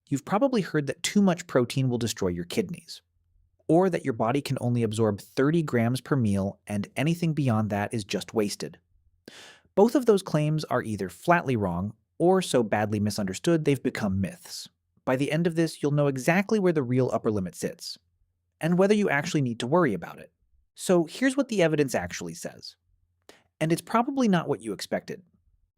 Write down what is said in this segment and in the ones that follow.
You've probably heard that too much protein will destroy your kidneys, or that your body can only absorb 30 grams per meal and anything beyond that is just wasted. Both of those claims are either flatly wrong or so badly misunderstood they've become myths. By the end of this, you'll know exactly where the real upper limit sits, and whether you actually need to worry about it. So here's what the evidence actually says. And it's probably not what you expected.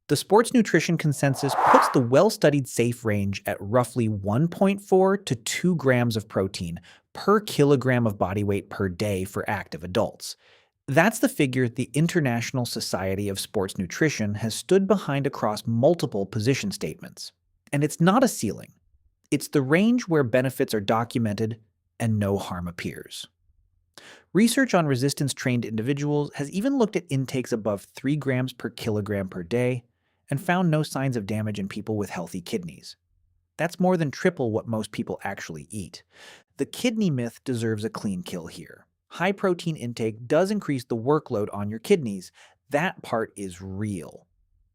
The sports nutrition consensus puts the well-studied safe range at roughly 1.4 to 2 grams of protein per kilogram of body weight per day for active adults. That's the figure the International Society of Sports Nutrition has stood behind across multiple position statements. And it's not a ceiling. It's the range where benefits are documented and no harm appears. Research on resistance-trained individuals has even looked at intakes above 3 grams per kilogram per day and found no signs of damage in people with healthy kidneys. That's more than triple what most people actually eat. The kidney myth deserves a clean kill here. High protein intake does increase the workload on your kidneys. That part is real.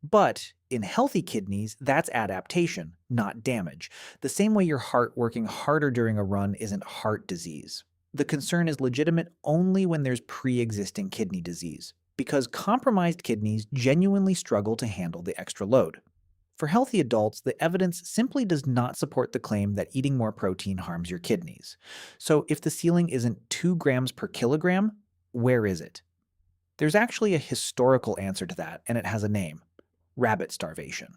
But in healthy kidneys, that's adaptation, not damage. The same way your heart working harder during a run isn't heart disease. The concern is legitimate only when there's pre-existing kidney disease, because compromised kidneys genuinely struggle to handle the extra load. For healthy adults, the evidence simply does not support the claim that eating more protein harms your kidneys. So if the ceiling isn't 2 grams per kilogram, where is it? There's actually a historical answer to that, and it has a name: rabbit starvation.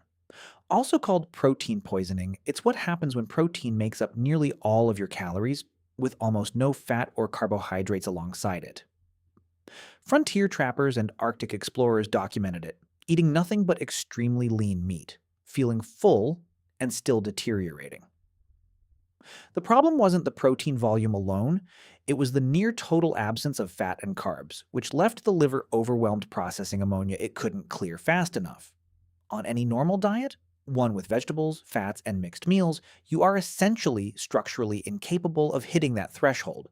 Also called protein poisoning, it's what happens when protein makes up nearly all of your calories with almost no fat or carbohydrates alongside it. Frontier trappers and Arctic explorers documented it, eating nothing but extremely lean meat, feeling full and still deteriorating. The problem wasn't the protein volume alone, it was the near total absence of fat and carbs, which left the liver overwhelmed processing ammonia it couldn't clear fast enough. On any normal diet, one with vegetables, fats, and mixed meals, you are essentially structurally incapable of hitting that threshold.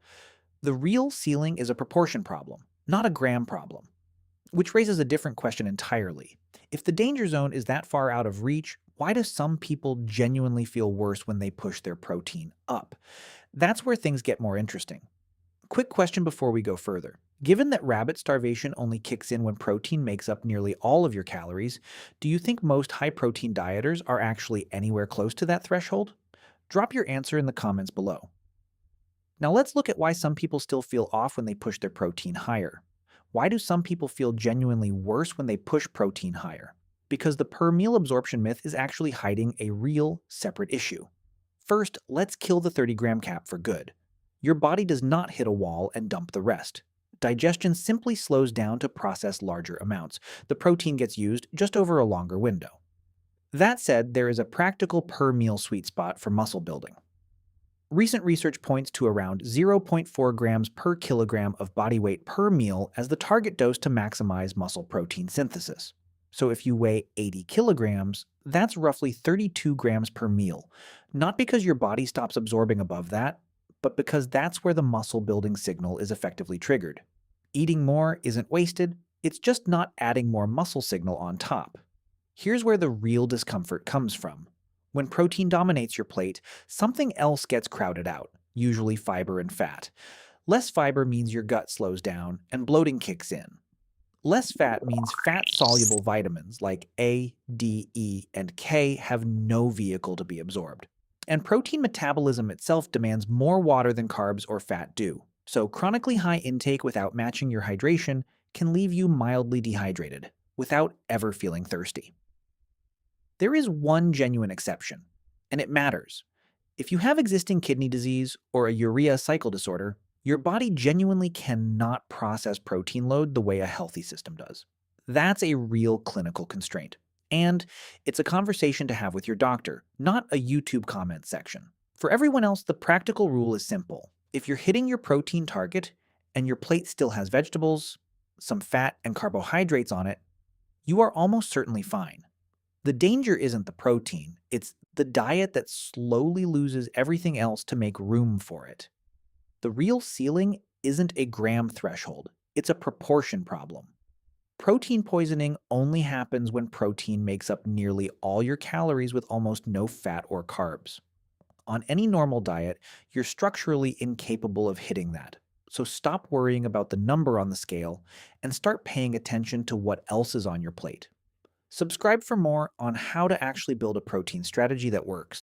The real ceiling is a proportion problem, not a gram problem. Which raises a different question entirely. If the danger zone is that far out of reach, why do some people genuinely feel worse when they push their protein up? That's where things get more interesting. Quick question before we go further. Given that rabbit starvation only kicks in when protein makes up nearly all of your calories, do you think most high-protein dieters are actually anywhere close to that threshold? Drop your answer in the comments below. Now let's look at why some people still feel off when they push their protein higher. Why do some people feel genuinely worse when they push protein higher? Because the per meal absorption myth is actually hiding a real, separate issue. First, let's kill the 30-gram cap for good. Your body does not hit a wall and dump the rest. Digestion simply slows down to process larger amounts. The protein gets used just over a longer window. That said, there is a practical per meal sweet spot for muscle building. Recent research points to around 0.4 grams per kilogram of body weight per meal as the target dose to maximize muscle protein synthesis. So if you weigh 80 kilograms, that's roughly 32 grams per meal, not because your body stops absorbing above that, but because that's where the muscle building signal is effectively triggered. Eating more isn't wasted, it's just not adding more muscle signal on top. Here's where the real discomfort comes from. When protein dominates your plate, something else gets crowded out, usually fiber and fat. Less fiber means your gut slows down and bloating kicks in. Less fat means fat-soluble vitamins like A, D, E, and K have no vehicle to be absorbed. And protein metabolism itself demands more water than carbs or fat do. So chronically high intake without matching your hydration can leave you mildly dehydrated, without ever feeling thirsty. There is one genuine exception, and it matters. If you have existing kidney disease or a urea cycle disorder, your body genuinely cannot process protein load the way a healthy system does. That's a real clinical constraint. And it's a conversation to have with your doctor, not a YouTube comment section. For everyone else, the practical rule is simple. If you're hitting your protein target and your plate still has vegetables, some fat and carbohydrates on it, you are almost certainly fine. The danger isn't the protein, it's the diet that slowly loses everything else to make room for it. The real ceiling isn't a gram threshold, it's a proportion problem. Protein poisoning only happens when protein makes up nearly all your calories with almost no fat or carbs. On any normal diet, you're structurally incapable of hitting that. So stop worrying about the number on the scale and start paying attention to what else is on your plate. Subscribe for more on how to actually build a protein strategy that works.